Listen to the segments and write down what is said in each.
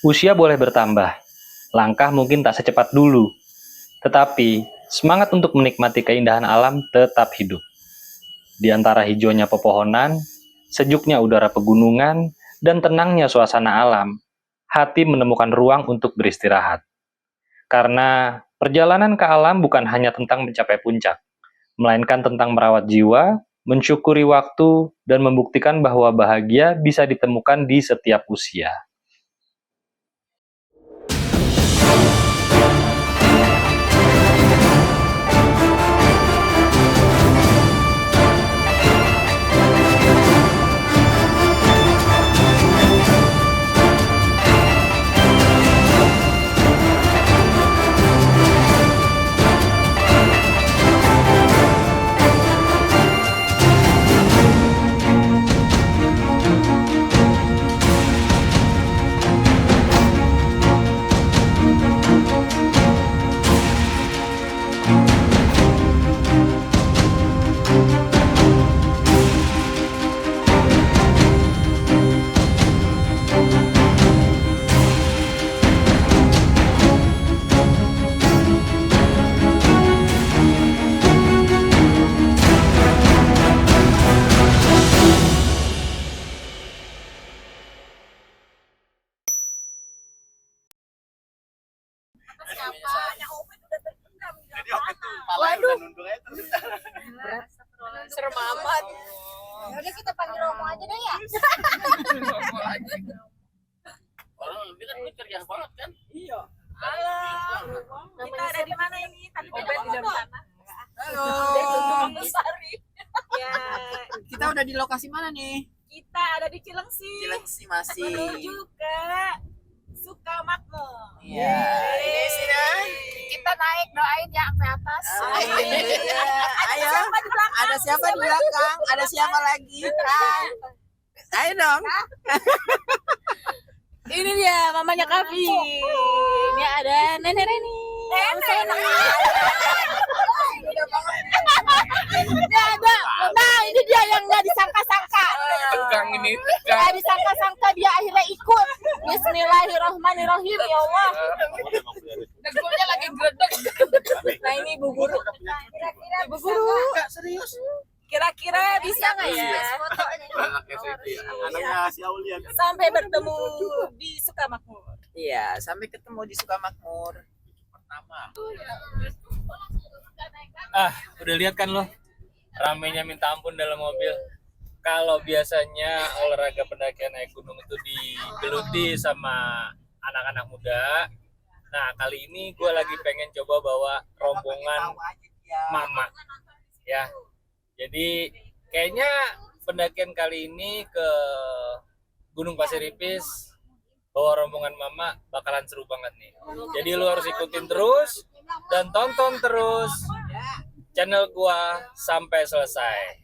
Usia boleh bertambah, langkah mungkin tak secepat dulu, tetapi semangat untuk menikmati keindahan alam tetap hidup. Di antara hijaunya pepohonan, sejuknya udara pegunungan, dan tenangnya suasana alam, hati menemukan ruang untuk beristirahat. Karena perjalanan ke alam bukan hanya tentang mencapai puncak, melainkan tentang merawat jiwa, mensyukuri waktu, dan membuktikan bahwa bahagia bisa ditemukan di setiap usia. Waduh, serem amat. Udah kita panggil Romo aja deh ya. Orang ini kan kerjaan banget kan? Iya. Halo. Kita ada di mana ini? Tadi Obet di sana. Halo. Sari. Ya. Kita udah di lokasi mana nih? Kita ada di Cilengsi. Cilengsi masih. Menuju ke Sukamakmur. Iya. Ini sih kan. Kita naik doain ya sampai atas. Iya. Ayo. Siapa di belakang? Ada siapa di belakang? Ada siapa lagi? Ayo dong. Ini dia mamanya Kavi. Ini ada Nenek Reni. Nah, ini dia yang nggak disangka-sangka. Tegang ini. Nggak disangka-sangka dia akhirnya ikut. Bismillahirrahmanirrahim ya Allah. Degulnya lagi gredeg. Nah ini Bu Guru. Ibu Guru. Serius. Kira-kira bisa nggak ya? Anaknya Siti. Anaknya si Aulia. Sampai bertemu di Sukamakmur. Iya, sampai ketemu di Sukamakmur. Pertama. Udah lihat kan lo ramenya minta ampun dalam mobil. Kalau biasanya olahraga pendakian naik gunung itu digeluti sama anak-anak muda, nah kali ini gue lagi pengen coba bawa rombongan mama ya. Jadi kayaknya pendakian kali ini ke Gunung Pasir Ipis bawa rombongan mama bakalan seru banget nih. Jadi lu harus ikutin terus dan tonton terus channel gua sampai selesai.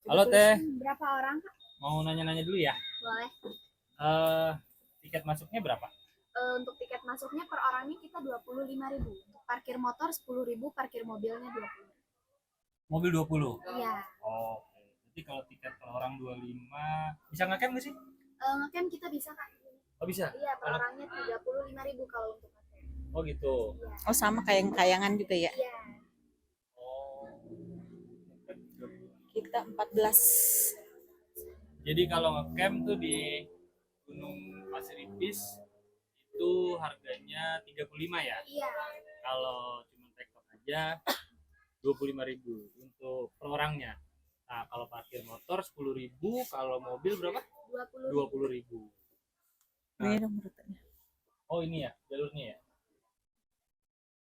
Halo Teh, Berapa orang, Kak? mau nanya-nanya dulu ya. Boleh. Tiket masuknya berapa? Untuk tiket masuknya per orangnya kita 25.000. Untuk parkir motor 10.000, parkir mobilnya 20. Mobil 20. Iya. Oke. Jadi kalau tiket per orang 25, bisa ngecamp nggak sih? Ngecamp kita bisa, Kak. Oh bisa. Iya, per Kalau- orangnya 35.000 kalau untuk ngecamp. Oh gitu. Iya. Oh, sama kayak kayangan juga ya? Iya. Oh. Kita 14. Jadi kalau ngecamp tuh di Gunung Pasir Ipis itu harganya 35 ya. Iya. Kalau cuma tektok aja 25.000 untuk per orangnya. Nah, kalau parkir motor 10.000, kalau mobil berapa? 20. 20.000. Ini dong rutenya. Oh, ini ya jalurnya ya.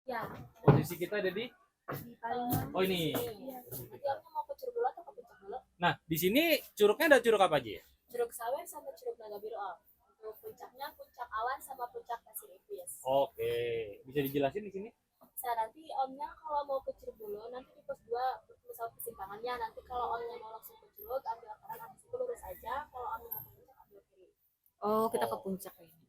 Ya. Posisi kita ada di Di paling. Oh, ini. Iya. Nanti mau ke Curug dulu atau ke Puncak dulu? Nah, di sini curugnya ada curug apa aja ya? Curug Sawer sama Curug Naga Biru Om. Untuk puncaknya Puncak Awan sama Puncak Pasir Ipis. Oke, bisa dijelasin di sini? Nah, nanti Omnya kalau mau ke Curug dulu nanti di pos 2 pesawat kesimpangan tangannya. Nanti kalau Omnya mau langsung ke curug, ambil kanan, habis itu lurus aja. Kalau Omnya mau ke puncak, ambil kiri. Oh, kita ke puncak ini.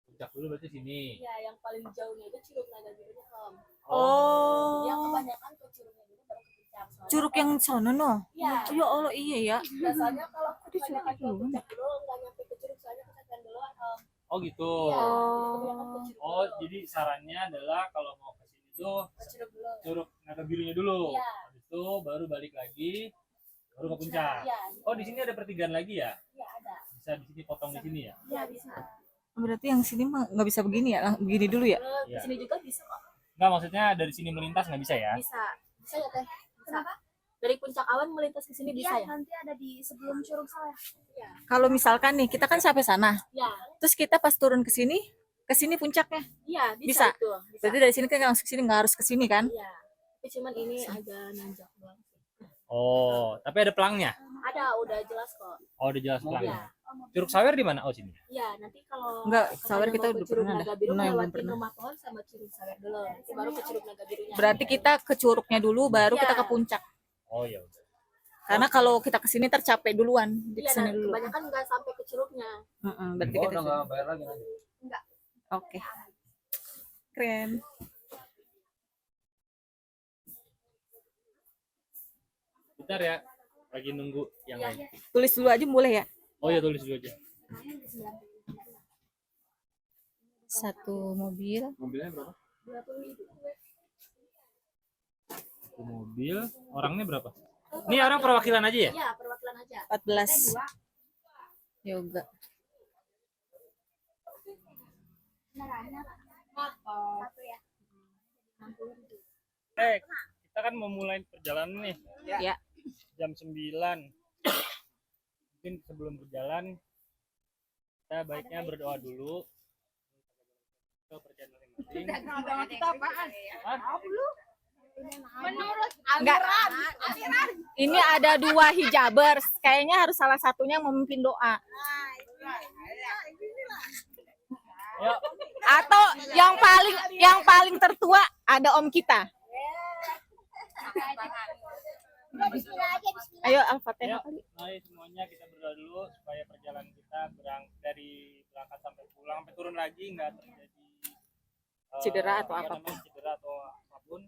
Puncak dulu berarti sini. Ya, yang paling jauhnya itu Curug Naga Birunya, Om. Oh. Yang kebanyakan ke curugnya dulu baru ke puncak. Soalnya Curug yang sono no. Iya. Ya Allah, iya ya. Biasanya kalau Di curug kebanyakan ke duluan. puncak dulu, nggak nyampe ke curug, soalnya puncak duluan, Om. Oh gitu. Iya, Oh. kebanyakan ke curug Oh, dulu. jadi sarannya adalah kalau mau ke sini tuh Ke curug dulu. Curug Naga Birunya dulu. Iya. Habis itu baru balik lagi baru ke puncak. Iya, Oh, di sini ada pertigaan lagi ya? iya ada. Bisa di sini potong di sini ya? Iya, bisa. Berarti yang sini mah nggak bisa begini ya, begini dulu ya. Ke Iya. sini juga bisa kok. Enggak, maksudnya dari sini melintas nggak bisa ya? Bisa. Bisa ya, Teh? Bisa. Dari puncak awan melintas ke sini bisa ya? Nanti ada di sebelum curug saya. Iya. Kalau misalkan nih kita kan sampai sana, Iya. terus kita pas turun ke sini puncaknya. Iya, Bisa? bisa itu. Bisa. Berarti dari sini kan langsung ke sini, nggak harus ke sini kan? Iya. Tapi cuman ini agak nanjak doang sih. Oh, tapi ada pelangnya? Ada, udah jelas kok. Oh, udah jelas Iya. pelangnya. Curug Sawer di mana? Oh, sini. Iya, nanti kalau Enggak, kalian Sawer mau kita ke udah Curug pernah Naga dah. Biru, Nah, belum lewatin pernah. rumah pohon sama Curug Sawer dulu. Nanti baru ke Curug Naga Birunya. Berarti kita ke curugnya dulu, baru Iya. kita ke puncak. Oh, ya udah. Karena kalau kita ke sini tercapek duluan, di Iya, sini dan dulu. kebanyakan nggak sampai ke curugnya. Berarti Oh, kita udah nggak bayar lagi nanti. Oke. Keren. Bentar ya, lagi nunggu yang lain. Tulis dulu aja boleh ya? Oh ya, tulis dulu aja. Satu mobil. Mobilnya berapa? Satu mobil, orangnya berapa? Ini orang perwakilan aja ya? Iya, perwakilan aja. 14 yoga. Kita kan mau mulai perjalanan nih. Ya. Jam 9. Mungkin sebelum berjalan kita baiknya berdoa dulu. Ke perjalanan masing-masing. Hah? Menurut Enggak. Ini ada 2 hijabers. Kayaknya harus salah satunya yang memimpin doa. Yuk, Atau yang paling tertua ada om kita. Ayo Al-Fatihah. yuk. Mari semuanya kita berdoa dulu supaya perjalanan kita dari berangkat sampai pulang sampai turun lagi nggak terjadi Cedera atau apa apapun. namanya, cedera atau apapun.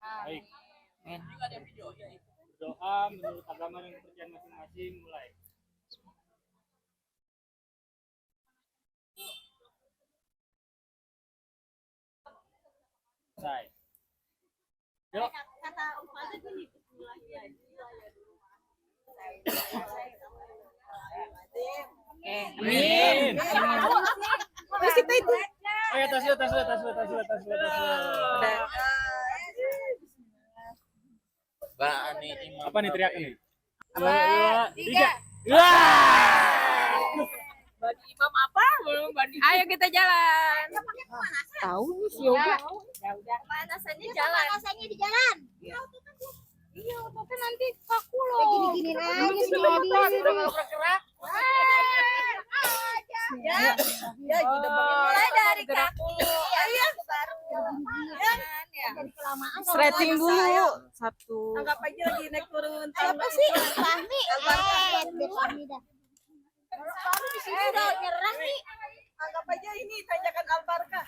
Baik. Berdoa menurut agama dan kepercayaan masing-masing mulai. Selesai. Yuk. Amin. Terus kita itu Oh ya, tas dulu. Apa nih teriakan nih? 2, 3. Wah! Bani Imam apa? ayo kita jalan. Tahu nih si yoga. Pemanasannya jalan. Pemanasannya di jalan. Iya, tapi nanti kaku loh. Gini-gini aja sendiri. Ya, Mulai dari kaki. Iya, baru. Jadi kelamaan. stretching dulu. 1. Anggap aja lagi naik turun Apa sih? Fahmi. Fahmi dah. Fahmi di sini udah nyerah nih. Anggap aja ini tanjakan Al-Barkah.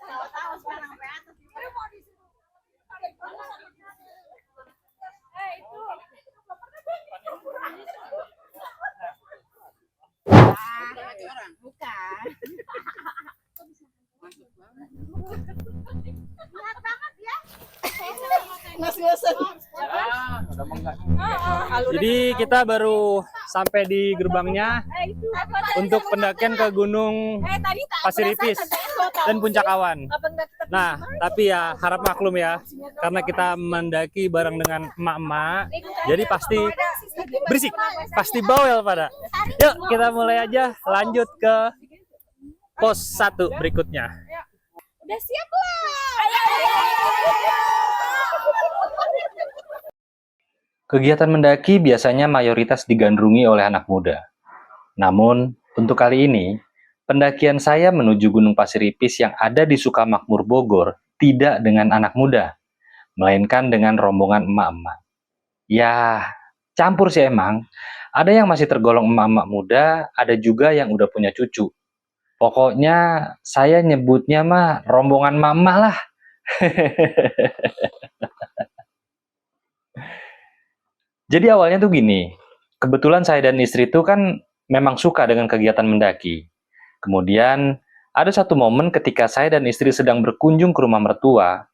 Tahu sekarang sampai atas. Bukan. Jadi kita baru sampai di gerbangnya untuk pendakian ke Gunung Pasir Ipis dan Puncak Awan. Nah, tapi ya harap maklum ya, karena kita mendaki bareng dengan emak-emak, jadi pasti berisik, pasti bawel pada. Yuk kita mulai aja, lanjut ke pos 1 berikutnya. Udah siap lah. Kegiatan mendaki biasanya mayoritas digandrungi oleh anak muda. Namun, untuk kali ini, pendakian saya menuju Gunung Pasir Ipis yang ada di Sukamakmur Bogor tidak dengan anak muda, melainkan dengan rombongan emak-emak. Ya, campur sih emang. Ada yang masih tergolong emak-emak muda, ada juga yang udah punya cucu. Pokoknya saya nyebutnya mah rombongan emak-emak lah. Jadi awalnya tuh gini, kebetulan saya dan istri tuh kan memang suka dengan kegiatan mendaki. Kemudian ada satu momen ketika saya dan istri sedang berkunjung ke rumah mertua,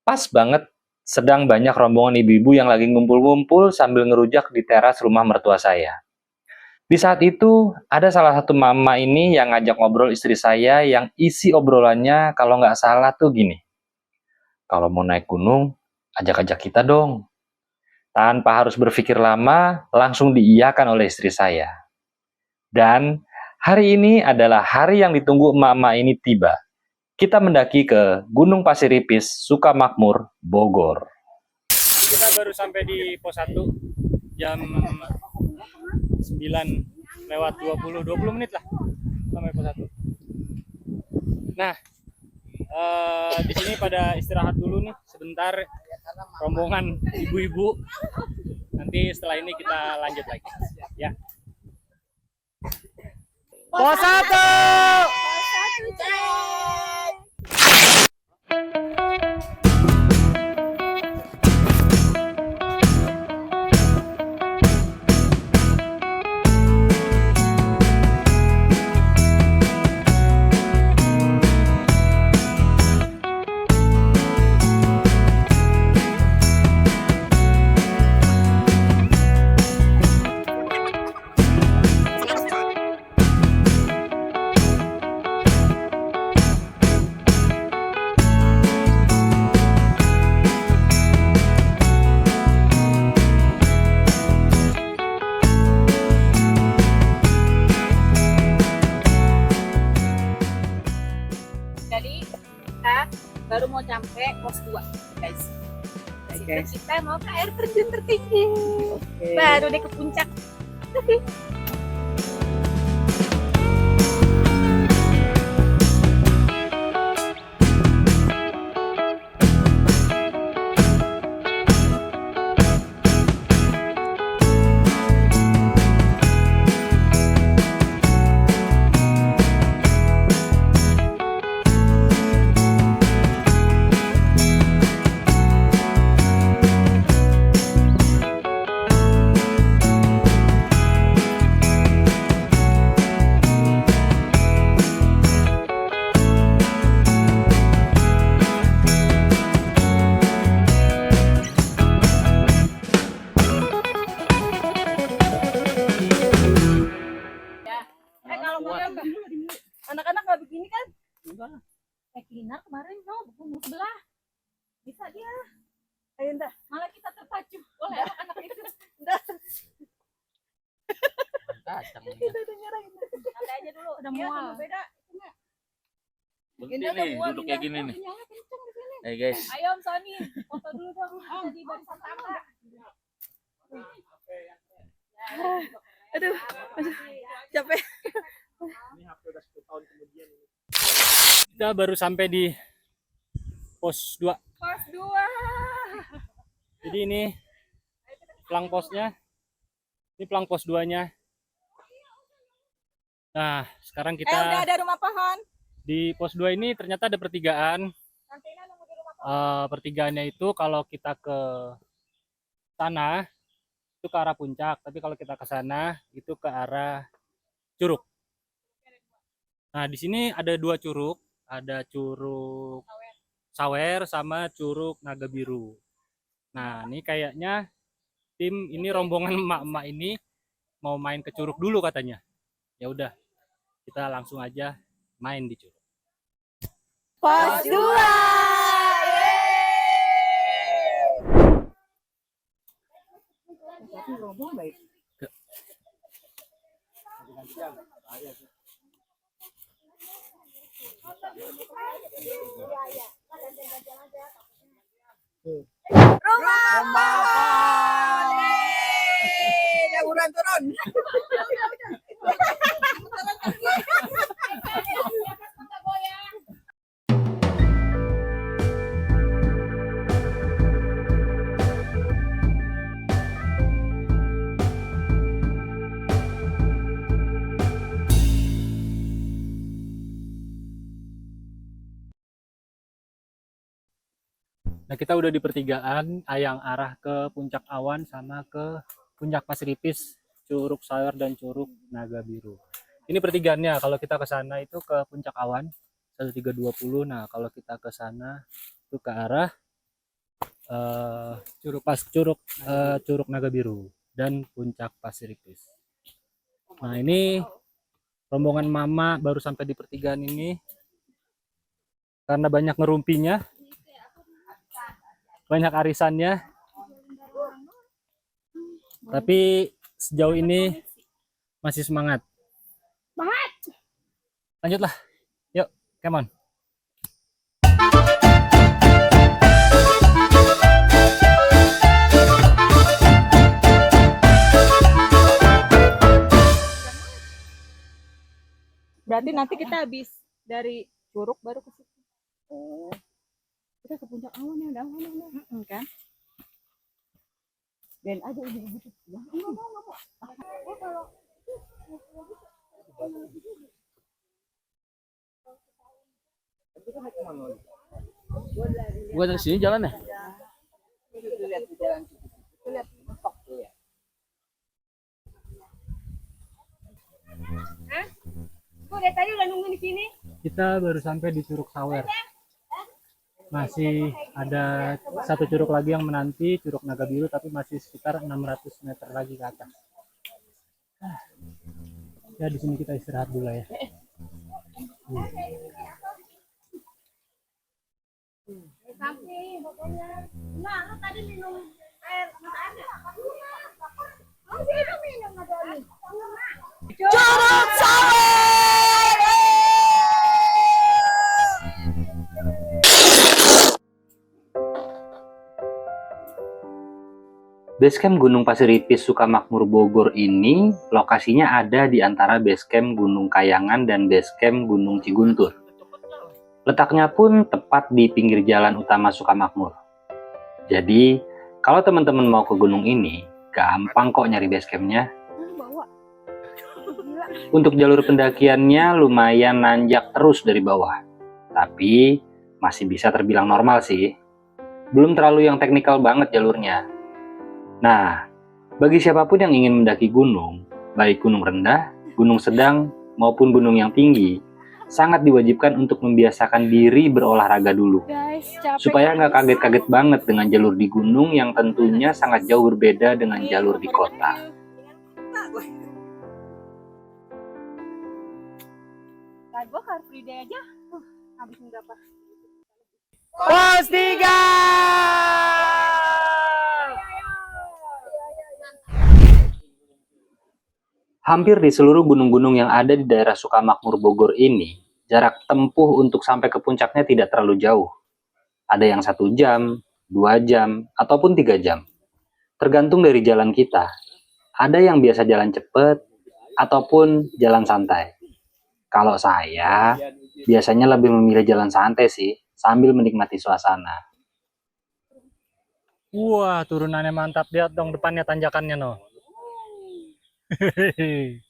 pas banget sedang banyak rombongan ibu-ibu yang lagi ngumpul-ngumpul sambil ngerujak di teras rumah mertua saya. Di saat itu, ada salah satu mama ini yang ngajak ngobrol istri saya yang isi obrolannya kalau nggak salah tuh gini. Kalau mau naik gunung, ajak-ajak kita dong. Tanpa harus berpikir lama, langsung diiyakan oleh istri saya. Dan hari ini adalah hari yang ditunggu emak-emak ini tiba. Kita mendaki ke Gunung Pasir Ipis, Sukamakmur, Bogor. Kita baru sampai di pos 1 jam 9:20 menit lah sampai pos 1. Nah, di sini pada istirahat dulu nih sebentar, rombongan ibu-ibu. Nanti setelah ini kita lanjut lagi ya. Pos 1. Jadi kita baru mau sampai pos 2 guys. Situ kita mau ke air terjun tertinggi. Baru deh ke puncak. Anak-anak nggak begini kan? Kinar kemarin buku sebelah bisa dia. Ayo dah, malah kita terpacu oleh anak-anak itu. Dah. Kita udah nyerahin. Santai aja dulu, udah mual. Beda. Begini nih, duduk kayak gini nih. Hey guys. Ayo Om Sony, foto dulu dong. Jadi barisan tangga. Aduh, capek. Kita baru sampai di pos 2. Pos 2. Jadi ini pelang posnya. Ini pelang pos 2-nya. Nah, sekarang kita Udah ada rumah pohon. di pos 2 ini ternyata ada pertigaan. Santina nunggu di rumah pohon. Pertigaannya itu kalau kita ke sana itu ke arah puncak, tapi kalau kita ke sana itu ke arah curug. Nah, di sini ada 2 curug, ada curug Sawer sama curug Naga Biru. Nah, ini kayaknya tim ini rombongan emak-emak ini mau main ke curug dulu katanya. Ya udah, kita langsung aja main di curug. Pos 2. Rumah pohon. Turun. Nah, kita udah di pertigaan yang arah ke Puncak Awan sama ke Puncak Pasir Ipis, Curug Sawer dan Curug Naga Biru. Ini pertigaannya. Kalau kita ke sana itu ke Puncak Awan 1320. Nah, kalau kita ke sana itu ke arah Curug Naga Biru dan Puncak Pasir Ipis. Nah, ini rombongan mama baru sampai di pertigaan ini karena banyak ngerumpinya. Banyak arisannya, tapi sejauh ini masih semangat. Lanjutlah, yuk, come on. Berarti nanti kita habis dari Curug baru ke situ. Oh. Kita ke Puncak Awan ya, udah kan? Dan aja gitu. Enggak mau. Gua dari sini jalan ya? Gue dari tadi udah nunggu di sini. Kita baru sampai di Curug Sawer. Masih ada satu curug lagi yang menanti, Curug Naga Biru, tapi masih sekitar 600 meter lagi ke atas. Ya, di sini kita istirahat dulu ya. Tapi pokoknya. Nah, lu tadi minum air ada. Oh, dia minum ada nih. Curug Sawer. Basecamp Gunung Pasir Ipis Sukamakmur Bogor ini lokasinya ada di antara Basecamp Gunung Kayangan dan Basecamp Gunung Ciguntur. Letaknya pun tepat di pinggir jalan utama Sukamakmur. Jadi, kalau teman-teman mau ke gunung ini, gampang kok nyari basecampnya. Untuk jalur pendakiannya lumayan nanjak terus dari bawah. Tapi, masih bisa terbilang normal sih. Belum terlalu yang teknikal banget jalurnya. Nah, bagi siapapun yang ingin mendaki gunung, baik gunung rendah, gunung sedang, maupun gunung yang tinggi, sangat diwajibkan untuk membiasakan diri berolahraga dulu. Supaya nggak kaget-kaget banget dengan jalur di gunung yang tentunya sangat jauh berbeda dengan jalur di kota. Nah, gue Car Free Day aja. Habisin berapa? Pos 3! Hampir di seluruh gunung-gunung yang ada di daerah Sukamakmur Bogor ini, jarak tempuh untuk sampai ke puncaknya tidak terlalu jauh. Ada yang 1 jam, 2 jam, ataupun 3 jam. Tergantung dari jalan kita. Ada yang biasa jalan cepat, ataupun jalan santai. Kalau saya, biasanya lebih memilih jalan santai sih, sambil menikmati suasana. Wah, turunannya mantap. Lihat dong depannya tanjakannya, no. Hehehe.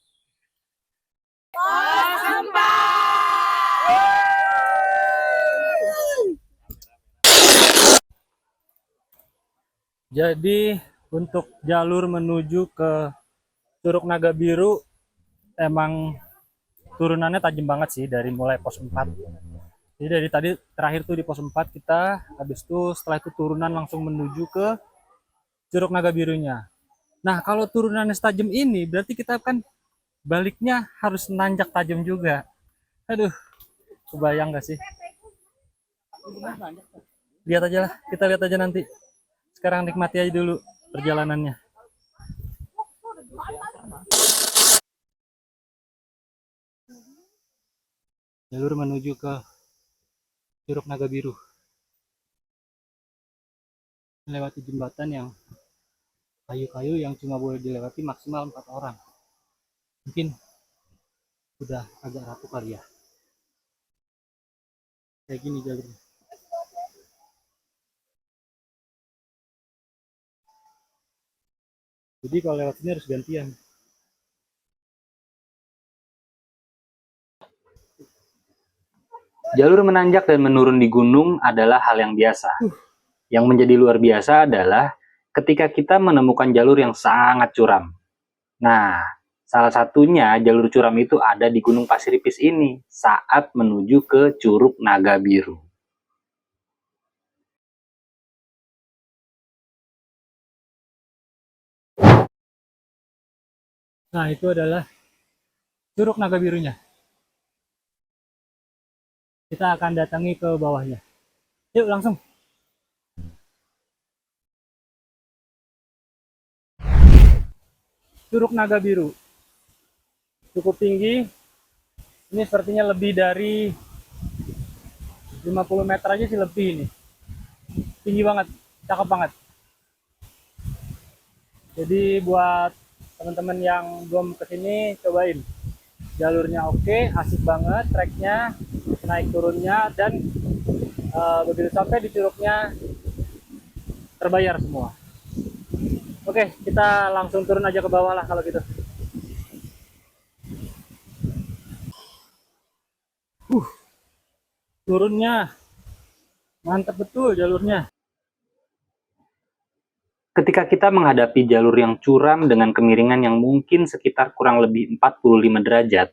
Jadi untuk jalur menuju ke Curug Naga Biru emang turunannya tajam banget sih dari mulai pos 4. Jadi dari tadi terakhir tuh di pos 4 kita, habis itu setelah itu turunan langsung menuju ke Curug Naga Birunya. Nah, kalau turunannya setajam ini berarti kita kan baliknya harus nanjak tajam juga. Aduh, kebayang gak sih? Lihat aja lah, kita lihat aja nanti. Sekarang nikmati aja dulu perjalanannya. Jalur menuju ke Curug Naga Biru. Melewati jembatan yang kayu-kayu yang cuma boleh dilewati maksimal 4 orang. Mungkin udah agak rapuh kali ya. Kayak gini jalurnya. Jadi kalau lewat sini harus gantian. Jalur menanjak dan menurun di gunung adalah hal yang biasa. Yang menjadi luar biasa adalah ketika kita menemukan jalur yang sangat curam. Nah, salah satunya jalur curam itu ada di Gunung Pasiripis ini saat menuju ke Curug Naga Biru. Nah, itu adalah Curug Naga Birunya. Kita akan datangi ke bawahnya. Yuk langsung. Curug Naga Biru. Cukup tinggi. Ini sepertinya lebih dari 50 meter aja sih lebih ini. Tinggi banget, cakep banget. Jadi buat teman-teman yang belum kesini, cobain. Jalurnya oke, asik banget, treknya, naik turunnya, dan begitu sampai di curugnya terbayar semua. Oke, kita langsung turun aja ke bawah lah kalau gitu. Turunnya mantap betul jalurnya. Ketika kita menghadapi jalur yang curam dengan kemiringan yang mungkin sekitar kurang lebih 45 derajat,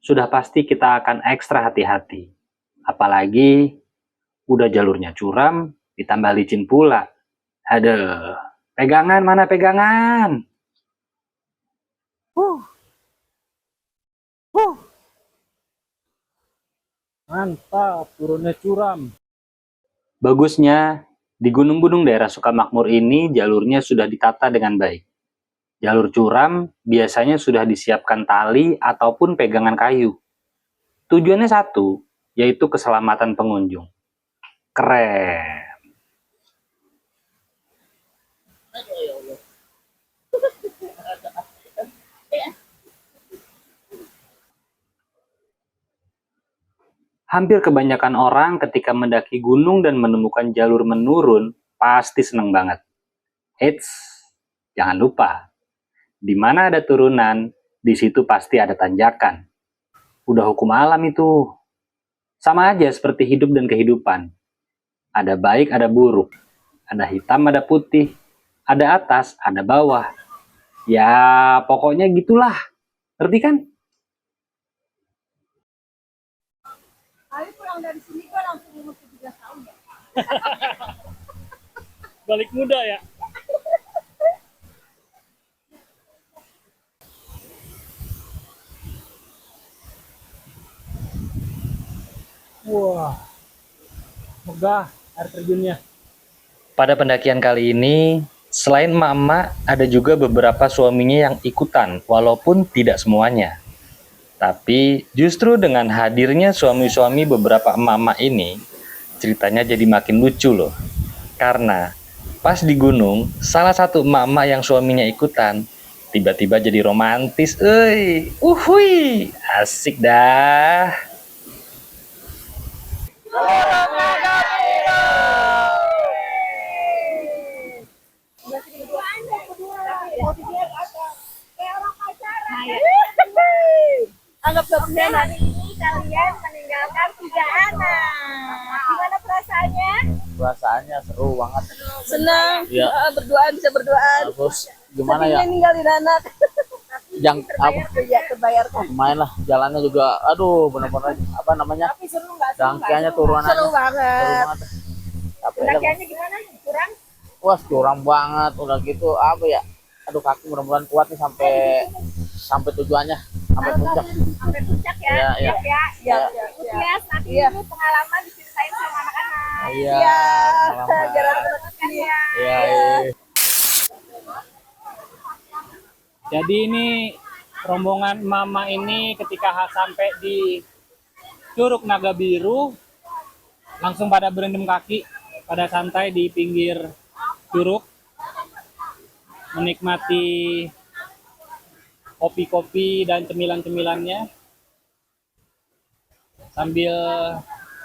sudah pasti kita akan ekstra hati-hati. Apalagi udah jalurnya curam, ditambah licin pula. Aduh, pegangan mana pegangan? Mantap, turunnya curam. Bagusnya, di gunung-gunung daerah Sukamakmur ini jalurnya sudah ditata dengan baik. Jalur curam biasanya sudah disiapkan tali ataupun pegangan kayu. Tujuannya satu, yaitu keselamatan pengunjung. Keren. Hampir kebanyakan orang ketika mendaki gunung dan menemukan jalur menurun, pasti seneng banget. Eits, jangan lupa, di mana ada turunan, di situ pasti ada tanjakan. Udah hukum alam itu. Sama aja seperti hidup dan kehidupan. Ada baik, ada buruk. Ada hitam, ada putih. Ada atas, ada bawah. Ya, pokoknya gitulah. Ngerti kan? Kali pulang dari sini gue langsung umur 17 tahun ya. Balik muda ya. Wah, megah air terjunnya. Pada pendakian kali ini, selain emak-emak, ada juga beberapa suaminya yang ikutan, walaupun tidak semuanya. Tapi justru dengan hadirnya suami-suami beberapa emak-emak ini, ceritanya jadi makin lucu loh. Karena pas di gunung, salah satu emak-emak yang suaminya ikutan, tiba-tiba jadi romantis. Uhui, asik dah. Anggap dong hari ini kalian meninggalkan 3 anak. Gimana perasaannya? Perasaannya seru banget. Senang. Iya. Berduaan bisa berduaan. Terus gimana ya? Sedihnya ninggalin anak. Yang apa? Ya terbayarkan. Main lah, jalannya juga, aduh, benar-benar apa namanya? Tapi seru nggak? Dangkiannya turun aja. Seru banget. Tapi Pendakiannya gimana? Kurang? wah, curang banget, udah gitu apa ya? Aduh, kaki mudah-mudahan kuat nih sampai tujuannya, sampai puncak. Sampai puncak ya? Iya, iya. Siap ya? Iya. Sukses. Nanti Iya. dulu pengalaman diceritain sama anak-anak. Iya. Selamat. Biar anak-anak ini. Ya. Iya, iya. Jadi ini rombongan mama ini ketika sampai di Curug Naga Biru langsung pada berendam kaki, pada santai di pinggir curug menikmati kopi-kopi dan cemilan-cemilannya sambil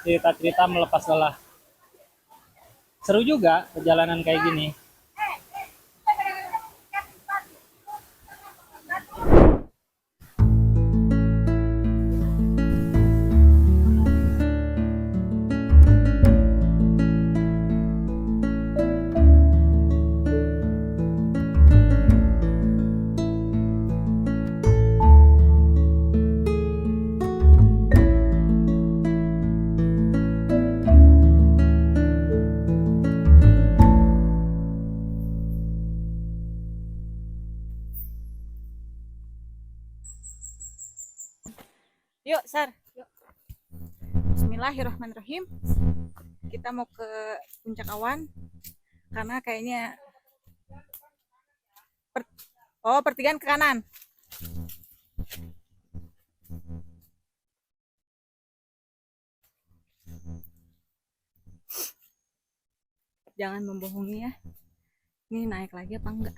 cerita-cerita melepas lelah. Seru juga perjalanan kayak gini. Yuk, Sar. Yuk. Bismillahirrahmanirrahim. Kita mau ke puncak awan karena kayaknya pertigaan ke kanan. Jangan membohongi ya. Ini naik lagi apa enggak?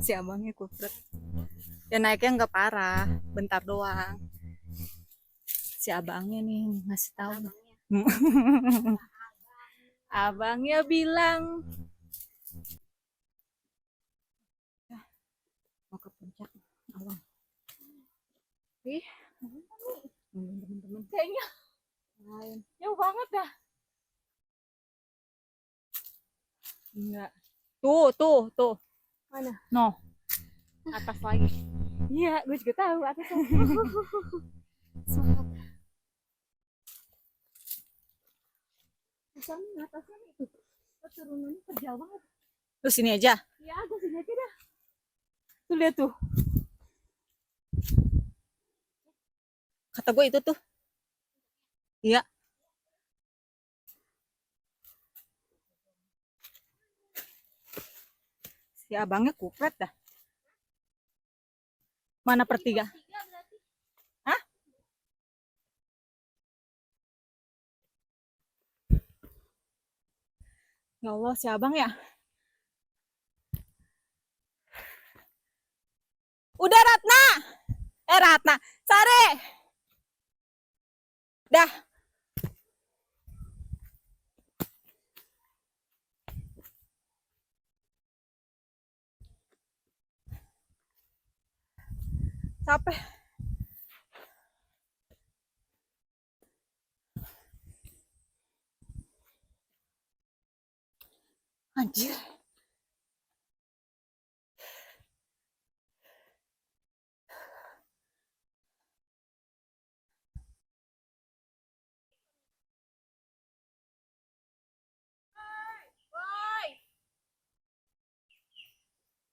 Si abangnya kupret. Ya naiknya enggak parah, bentar doang. Si abangnya nih ngasih tahu. Abangnya bilang mau ke puncak awan. Ih, teman-teman kayaknya lain. Jauh banget dah. Enggak. Tuh. Mana? No. Atas lagi. Iya, gue juga tahu atas. Semangat. Misalnya atasnya itu. Turunannya terjauh banget. Terus sini aja. Iya, gue sini aja dah. Tuh lihat tuh. Kata gue itu tuh. Iya. Si abangnya kupret dah. Mana pertiga? Hah? Ya Allah, si abang ya. Udah Ratna. Ratna. Sare. Dah. Capek. Anjir.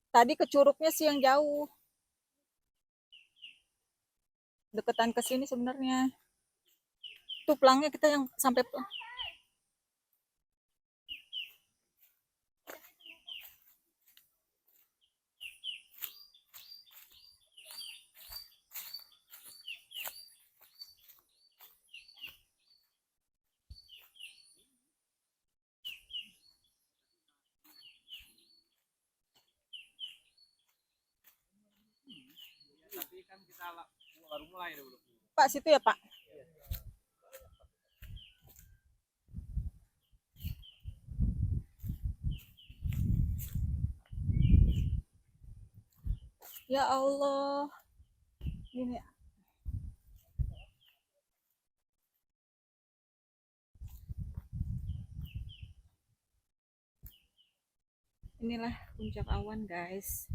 Tadi ke curugnya sih yang jauh. Deketan ke sini sebenarnya. Tuh pelangnya kita yang sampai Tapi kan kita baru mulai dulu. Pak situ ya Pak. Ya Allah. Ini inilah puncak awan guys.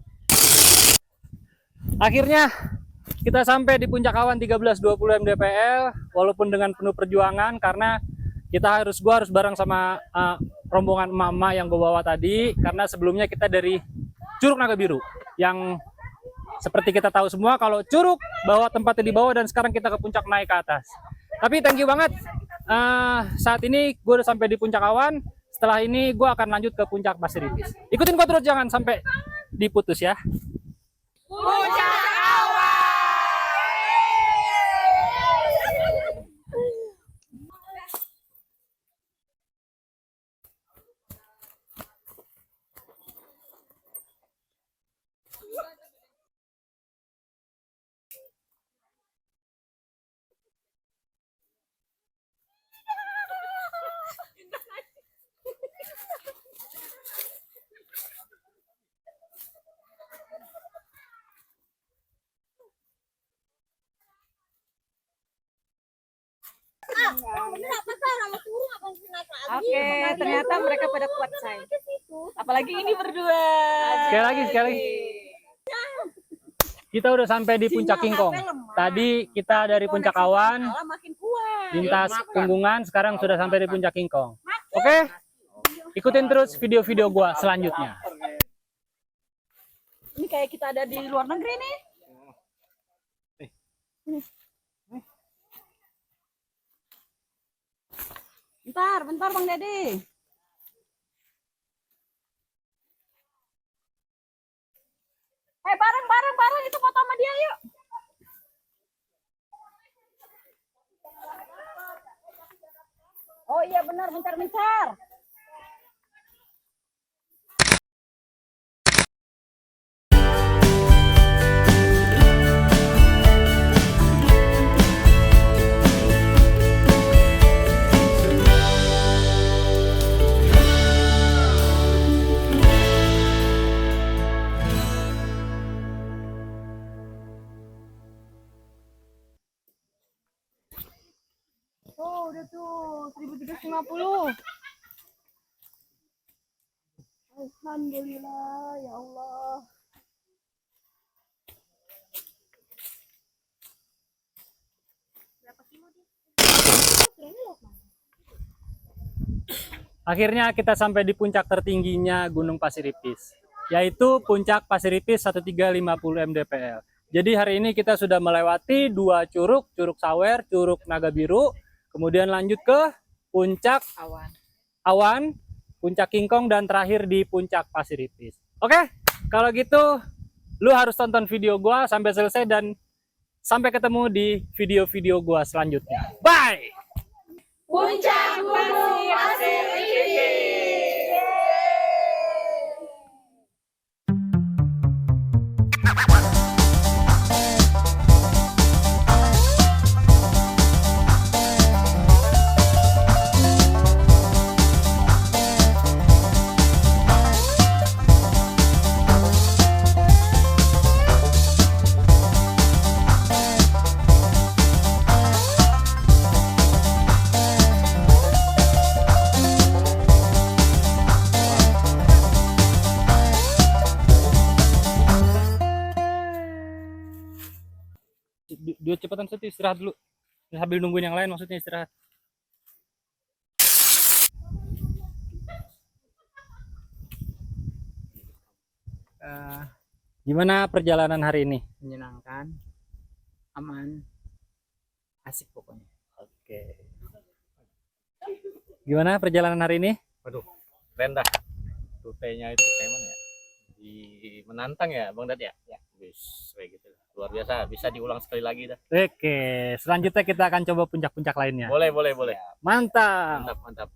Akhirnya kita sampai di puncak awan 1320 mdpl walaupun dengan penuh perjuangan karena gua harus bareng sama rombongan emak-emak yang gue bawa tadi karena sebelumnya kita dari Curug Naga Biru yang seperti kita tahu semua kalau Curug bawa tempatnya di bawah dan sekarang kita ke puncak naik ke atas. Tapi thank you banget. Saat ini gue udah sampai di puncak awan. Setelah ini gue akan lanjut ke puncak Pasir Ris. Ikutin gue terus jangan sampai diputus ya. Puncak awan. Oke, ternyata mereka pada kuat say. Apalagi ini berdua. Sekali lagi. Kita udah sampai di puncak Kingkong. Tadi kita dari puncak awan, lintas Punggungan, sekarang sudah sampai di puncak Kingkong. Oke? Ikutin terus video-video gua selanjutnya. Ini kayak kita ada di luar negeri nih. Bentar, bentar Bang Dedi. Bareng itu foto sama dia yuk. Oh iya benar, bentar. Oh udah tuh 1350. Alhamdulillah ya Allah. Akhirnya kita sampai di puncak tertingginya Gunung Pasir Ipis, yaitu Puncak Pasir Ipis 1350 mdpl. Jadi hari ini kita sudah melewati 2 curug, Curug Sawer, Curug Naga Biru, kemudian lanjut ke Puncak Awan, Puncak Kingkong, dan terakhir di Puncak Pasir Ipis. Oke, kalau gitu lu harus tonton video gua sampai selesai dan sampai ketemu di video-video gua selanjutnya. Bye! Puncak Gunung Pasir Ipis. Dia cepetan Seti, istirahat dulu sambil nungguin yang lain, maksudnya istirahat. Gimana perjalanan hari ini? Menyenangkan, aman, asik pokoknya. Oke. Gimana perjalanan hari ini? Keren dah. Rutenya itu kayak mana ya? Menantang ya Bang Dad ya? Ya. Wis, kayak gitu. Luar biasa, bisa diulang sekali lagi dah. Oke, selanjutnya kita akan coba puncak-puncak lainnya. Boleh. Mantap. Mantap.